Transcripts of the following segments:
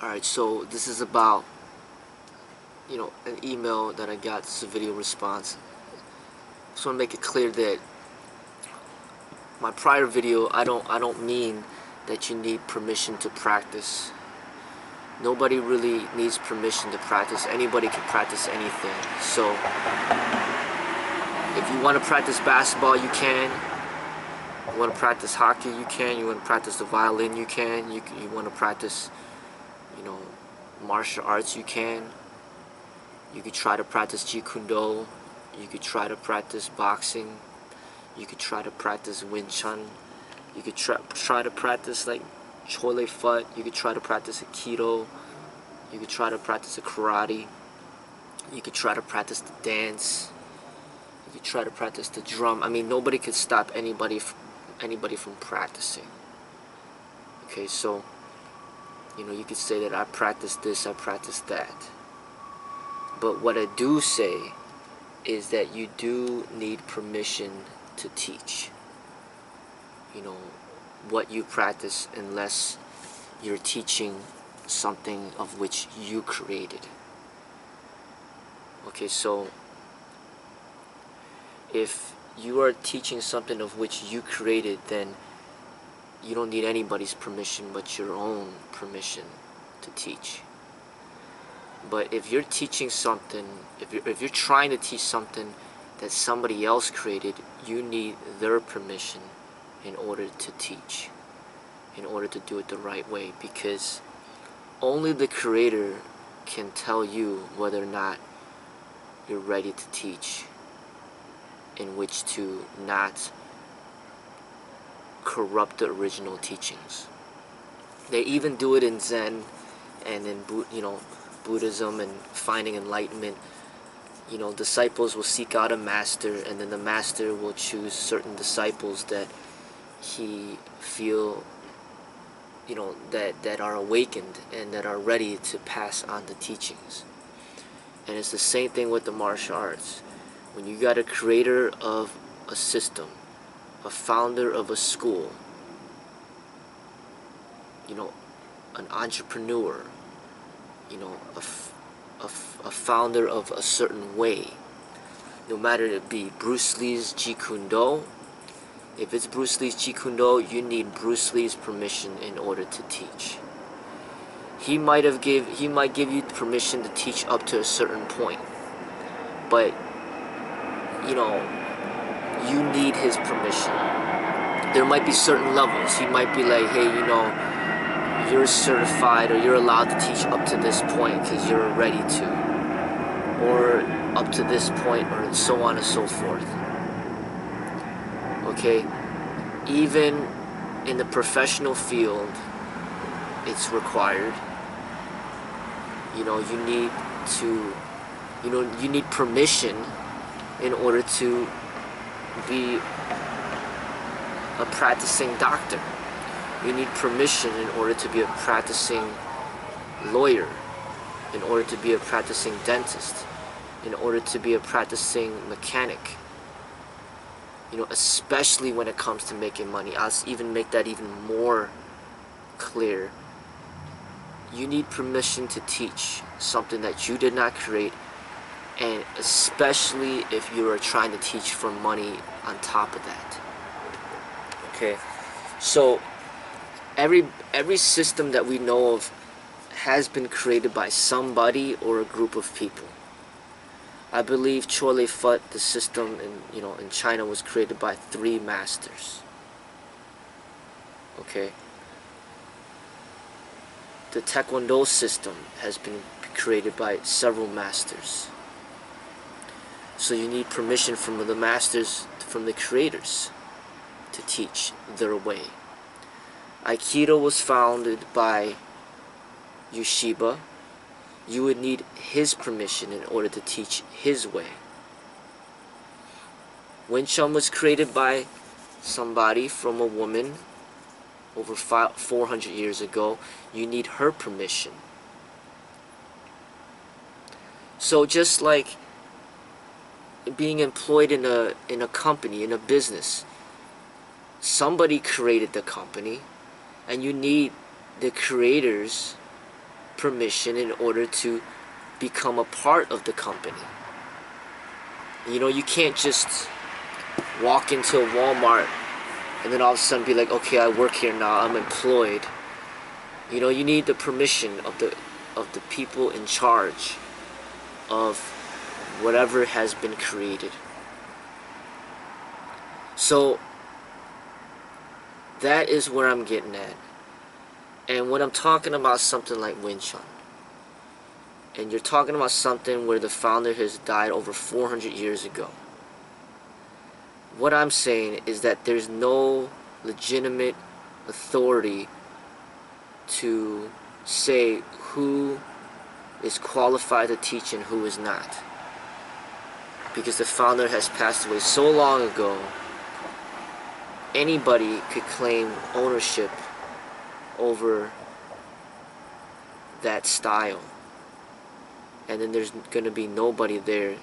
Alright, so this is about, an email that I got. This is a video response. Just want to make it clear that my prior video, I don't mean that you need permission to practice. Nobody really needs permission to practice. Anybody can practice anything. So if you want to practice basketball, you can. You want to practice hockey, you can. You want to practice the violin, you can. You want to practice, martial arts, you can. You could try to practice Jeet Kune Do. You could try to practice boxing. You could try to practice Wing Chun. You could try to practice like Chole Phut. You could try to practice Aikido. You could try to practice a karate. You could try to practice the dance. You could try to practice the drum. I mean, nobody could stop anybody from practicing. Okay, so you could say that I practice this, I practice that. But what I do say is that you do need permission to teach. What you practice, unless you're teaching something of which you created. Okay, so if you are teaching something of which you created, then you don't need anybody's permission but your own permission to teach. But if you're teaching something, if you're trying to teach something that somebody else created, you need their permission in order to teach, in order to do it the right way, because only the creator can tell you whether or not you're ready to teach, in which to not corrupt the original teachings. They even do it in Zen and in Buddhism and finding enlightenment. Disciples will seek out a master, and then the master will choose certain disciples that he feel that are awakened and that are ready to pass on the teachings. And it's the same thing with the martial arts. When you got a creator of a system, a founder of a school, an entrepreneur, a founder of a certain way, no matter it be Bruce Lee's Jeet Kune Do. If it's Bruce Lee's Jeet Kune Do, you need Bruce Lee's permission in order to teach. He might give you permission to teach up to a certain point, but you need his permission. There might be certain levels. He might be like, hey, you're certified, or you're allowed to teach up to this point because you're ready to, or up to this point, or so on and so forth. Okay, even in the professional field, it's required. You need permission in order to be a practicing doctor. You need permission in order to be a practicing lawyer, in order to be a practicing dentist, in order to be a practicing mechanic. Especially when it comes to making money. I'll even make that even more clear. You need permission to teach something that you did not create, and especially if you are trying to teach for money on top of that. Okay, so every system that we know of has been created by somebody or a group of people. I believe Chole Phut, the system in China, was created by 3 masters. Okay. The Taekwondo system has been created by several masters. So you need permission from the masters, from the creators, to teach their way. Aikido was founded by Yushiba. You would need his permission in order to teach his way. Wing Chun was created by somebody, from a woman, over 400 years ago. You need her permission. So just like being employed in a company, in a business, somebody created the company, and you need the creators permission in order to become a part of the company. You know, you can't just walk into a Walmart and then all of a sudden be like, okay, I work here now, I'm employed. You know, you need the permission of the people in charge of whatever has been created. So that is where I'm getting at. And when I'm talking about something like Wing Chun, and you're talking about something where the founder has died over 400 years ago, what I'm saying is that there's no legitimate authority to say who is qualified to teach and who is not. Because the founder has passed away so long ago, anybody could claim ownership over that style. And then there's going to be nobody there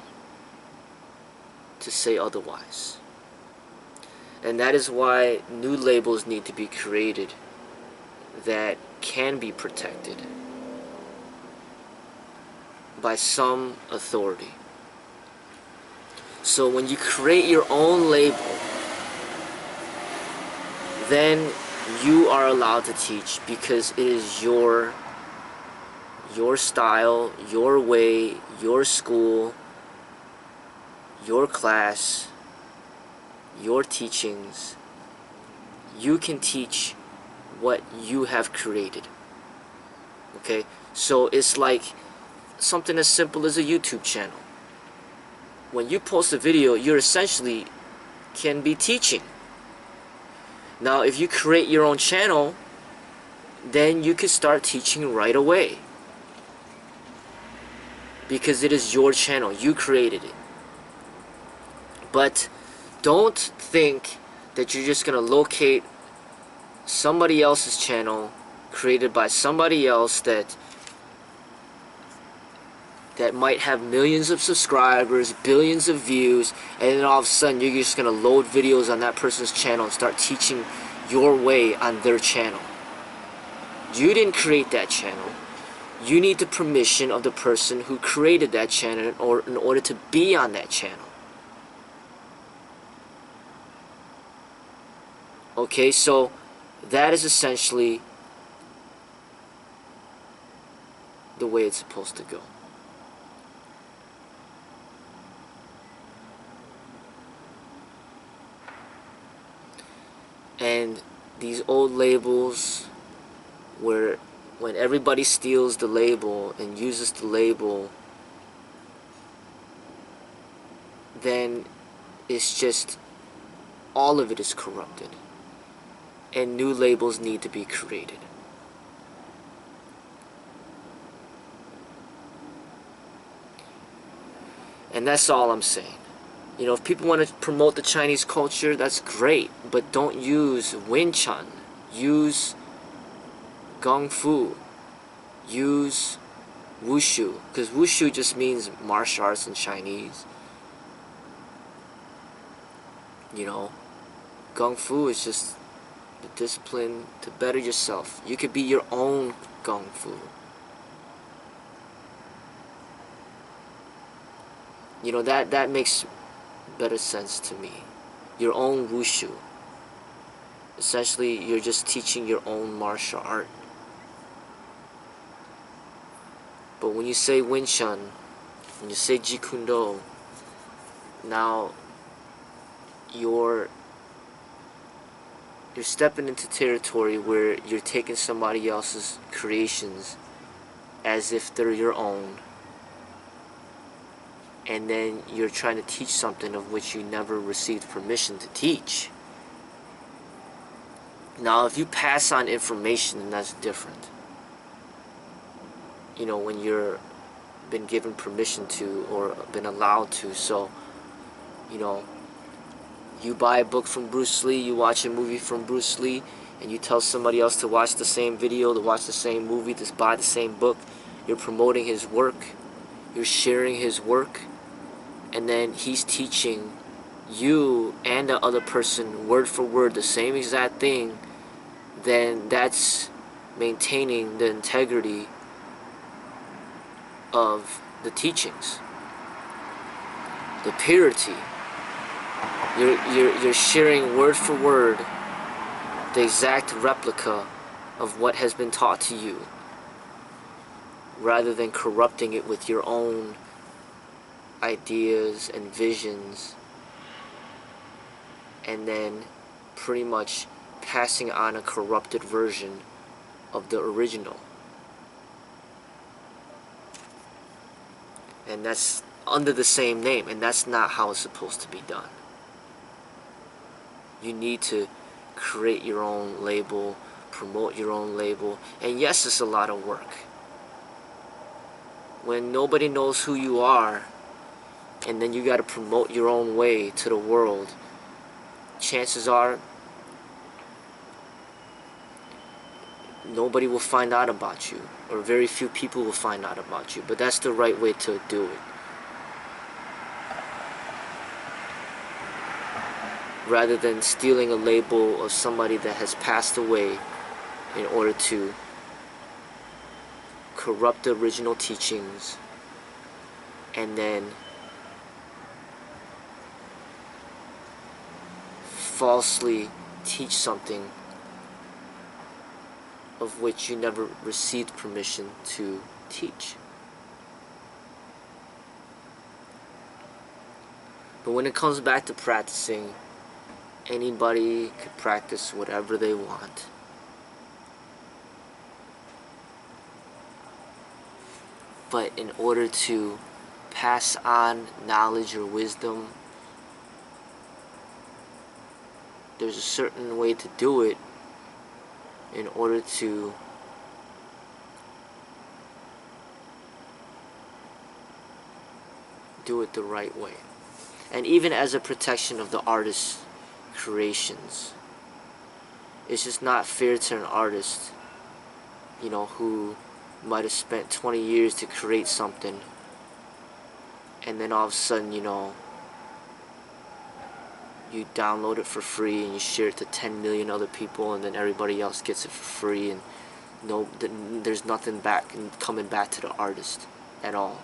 to say otherwise. And that is why new labels need to be created that can be protected by some authority. So when you create your own label, then you are allowed to teach because it is your style, your way, your school, your class, your teachings. You can teach what you have created. Okay? So it's like something as simple as a YouTube channel. When you post a video, you're essentially can be teaching. Now, if you create your own channel, then you can start teaching right away. Because it is your channel. You created it. But don't think that you're just going to locate somebody else's channel created by somebody else that might have millions of subscribers, billions of views, and then all of a sudden you're just going to load videos on that person's channel and start teaching your way on their channel. You didn't create that channel. You need the permission of the person who created that channel in order to be on that channel. Okay, so that is essentially the way it's supposed to go. And these old labels where when everybody steals the label and uses the label, then it's just all of it is corrupted. And new labels need to be created. And that's all I'm saying. You know, if people want to promote the Chinese culture, that's great. But don't use Wing Chun. Use Kung Fu. Use Wushu. Because Wushu just means martial arts in Chinese. You know, Kung Fu is just the discipline to better yourself. You could be your own Kung Fu. You know, that makes better sense to me. Your own Wushu. Essentially, you're just teaching your own martial art. But when you say Wing Chun, when you say Jeet Kune Do, now you're stepping into territory where you're taking somebody else's creations as if they're your own, and then you're trying to teach something of which you never received permission to teach. Now, if you pass on information, then that's different. You know, when you're been given permission to or been allowed to. So, you know, you buy a book from Bruce Lee, you watch a movie from Bruce Lee, and you tell somebody else to watch the same video, to watch the same movie, to buy the same book. You're promoting his work. You're sharing his work. And then he's teaching you and the other person word for word the same exact thing. Then that's maintaining the integrity of the teachings, the purity. You're sharing word for word the exact replica of what has been taught to you, rather than corrupting it with your own ideas and visions, and then pretty much passing on a corrupted version of the original. And that's under the same name, and that's not how it's supposed to be done. You need to create your own label, promote your own label, and yes, it's a lot of work. When nobody knows who you are, and then you got to promote your own way to the world, chances are nobody will find out about you, or very few people will find out about you. But that's the right way to do it. Rather than stealing a label of somebody that has passed away in order to corrupt the original teachings and then falsely teach something of which you never received permission to teach. But when it comes back to practicing, anybody could practice whatever they want. But in order to pass on knowledge or wisdom, there's a certain way to do it in order to do it the right way. And even as a protection of the artist's creations. It's just not fair to an artist, who might have spent 20 years to create something, and then all of a sudden, you download it for free and you share it to 10 million other people, and then everybody else gets it for free, and there's nothing coming back to the artist at all.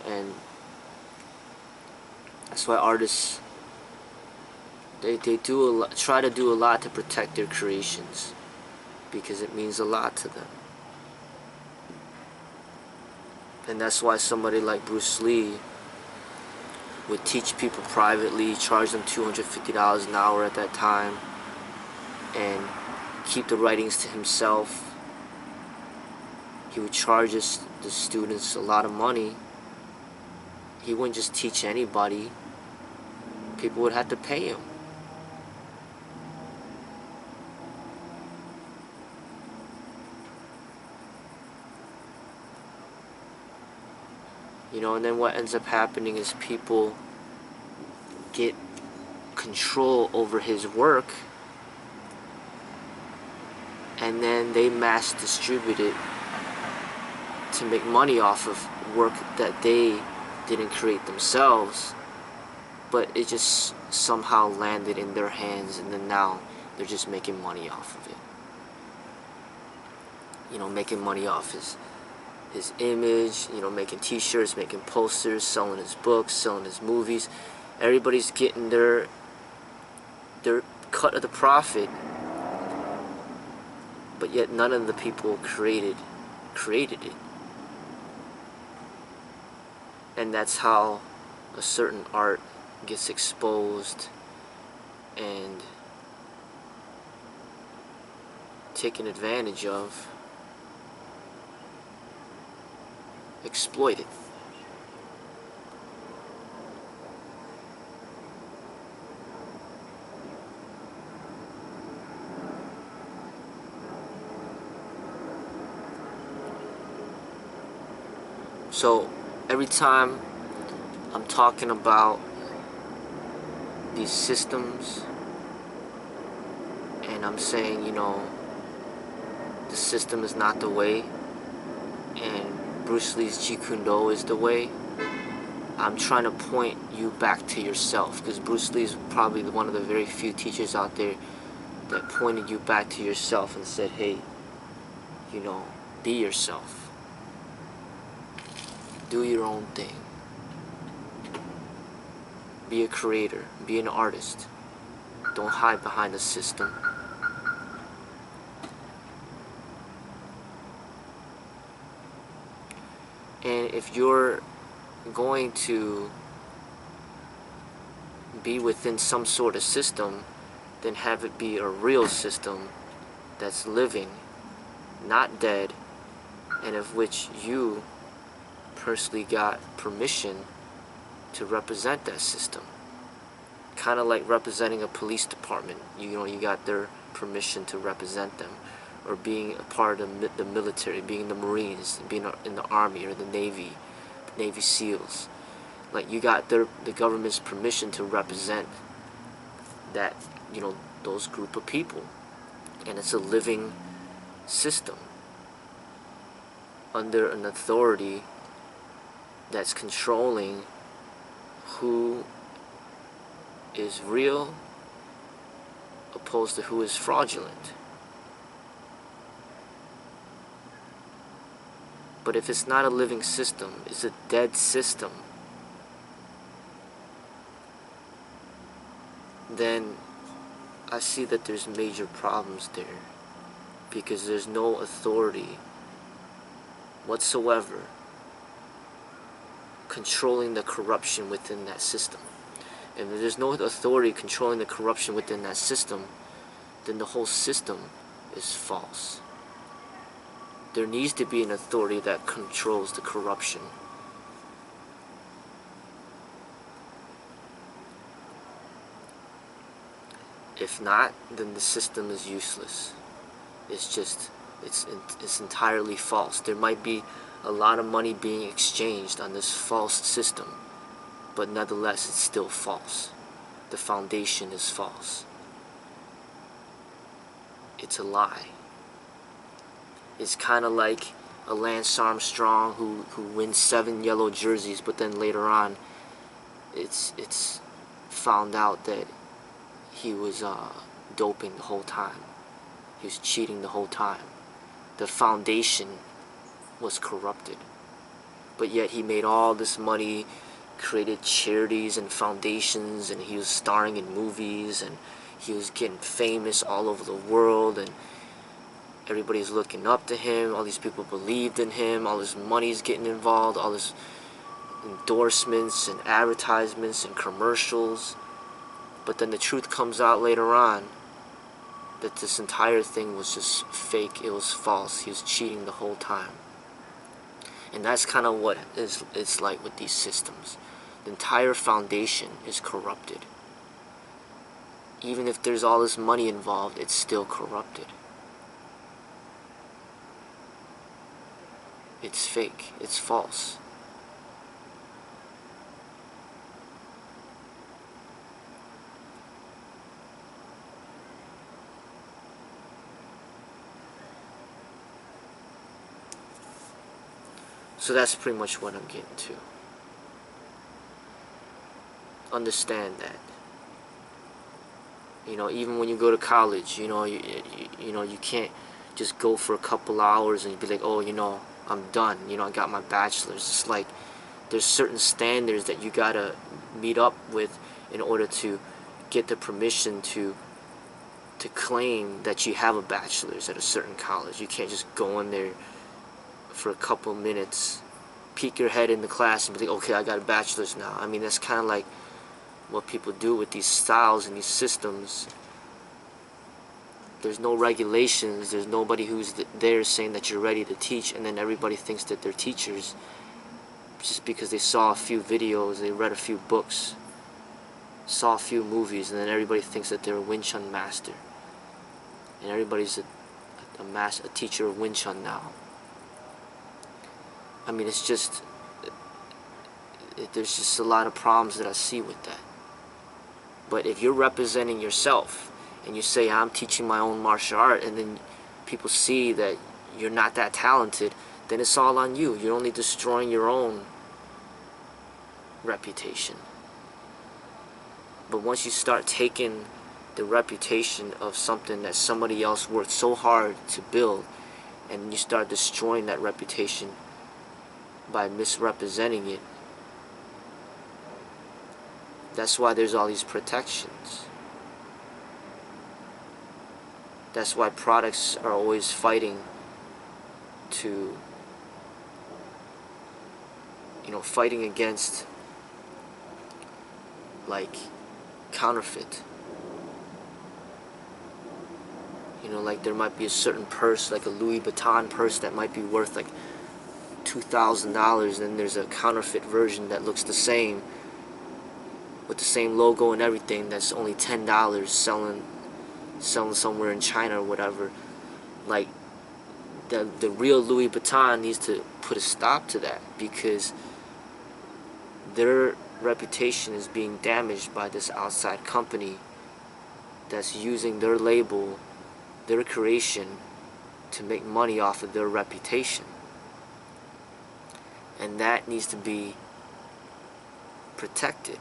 And that's why artists, they try to do a lot to protect their creations, because it means a lot to them. And that's why somebody like Bruce Lee would teach people privately, charge them $250 an hour at that time, and keep the writings to himself. He would charge the students a lot of money. He wouldn't just teach anybody. People would have to pay him. And then what ends up happening is people get control over his work, and then they mass distribute it to make money off of work that they didn't create themselves, but it just somehow landed in their hands, and then now they're just making money off of it. Making money off his image, making t-shirts, making posters, selling his books, selling his movies. Everybody's getting their cut of the profit, but yet none of the people created it. And that's how a certain art gets exposed and taken advantage of, exploited. So every time I'm talking about these systems, and I'm saying, the system is not the way, and Bruce Lee's Jeet Kune Do is the way, I'm trying to point you back to yourself, because Bruce Lee is probably one of the very few teachers out there that pointed you back to yourself and said, hey, Be yourself. Do your own thing. Be a creator. Be an artist. Don't hide behind the system. And if you're going to be within some sort of system, then have it be a real system that's living, not dead, and of which you personally got permission to represent that system. Kind of like representing a police department. You know, you got their permission to represent them. Or being a part of the military, being in the Marines, being in the Army or the Navy SEALs. Like, you got the government's permission to represent that, you know, those group of people. And it's a living system under an authority that's controlling who is real opposed to who is fraudulent. But if it's not a living system, it's a dead system, then I see that there's major problems there, because there's no authority whatsoever controlling the corruption within that system. And if there's no authority controlling the corruption within that system, then the whole system is false. There needs to be an authority that controls the corruption. If not, then the system is useless. It's entirely false. There might be a lot of money being exchanged on this false system, but nonetheless it's still false. The foundation is false. It's a lie. It's kind of like a Lance Armstrong who wins 7 yellow jerseys, but then later on it's found out that he was doping the whole time. He was cheating the whole time. The foundation was corrupted. But yet he made all this money, created charities and foundations, and he was starring in movies, and he was getting famous all over the world, and everybody's looking up to him. All these people believed in him. All this money's getting involved. All this endorsements and advertisements and commercials. But then the truth comes out later on that this entire thing was just fake. It was false. He was cheating the whole time. And that's kind of what it's like with these systems. The entire foundation is corrupted. Even if there's all this money involved, it's still corrupted. It's fake. It's false. So that's pretty much what I'm getting to. Understand that. You know, even when you go to college, you know, you can't just go for a couple hours and be like, oh, you know, I'm done. You know, I got my bachelor's. It's like there's certain standards that you gotta meet up with in order to get the permission to claim that you have a bachelor's at a certain college. You can't just go in there for a couple minutes, peek your head in the class and be like, okay, I got a bachelor's now. I mean, that's kind of like what people do with these styles and these systems. There's no regulations. There's nobody who's there saying that you're ready to teach, and then everybody thinks that they're teachers just because they saw a few videos, they read a few books, saw a few movies, and then everybody thinks that they're a Wing Chun master. And everybody's a teacher of Wing Chun now. I mean, it's just, there's just a lot of problems that I see with that. But if you're representing yourself and you say, I'm teaching my own martial art, and then people see that you're not that talented, then it's all on you. You're only destroying your own reputation. But once you start taking the reputation of something that somebody else worked so hard to build, and you start destroying that reputation by misrepresenting it. That's why there's all these protections. That's why products are always fighting to, fighting against like counterfeit. Like there might be a certain purse, like a Louis Vuitton purse, that might be worth like $2,000, and there's a counterfeit version that looks the same with the same logo and everything that's only $10 selling somewhere in China or whatever. Like the real Louis Vuitton needs to put a stop to that, because their reputation is being damaged by this outside company that's using their label, their creation, to make money off of their reputation. And that needs to be protected.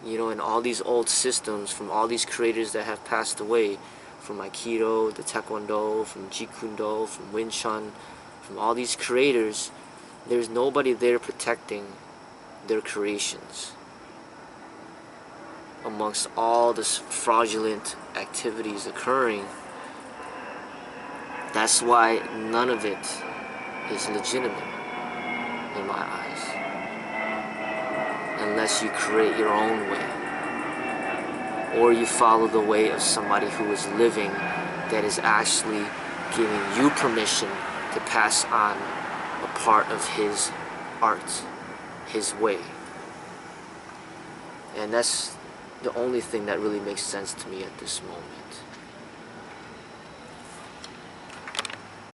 And all these old systems from all these creators that have passed away, from Aikido, the Taekwondo, from Jeet Kune Do, from Wing Chun, from all these creators, there's nobody there protecting their creations. Amongst all this fraudulent activities occurring, that's why none of it is legitimate in my eyes, unless you create your own way, or you follow the way of somebody who is living, that is actually giving you permission to pass on a part of his art, his way. And that's the only thing that really makes sense to me at this moment.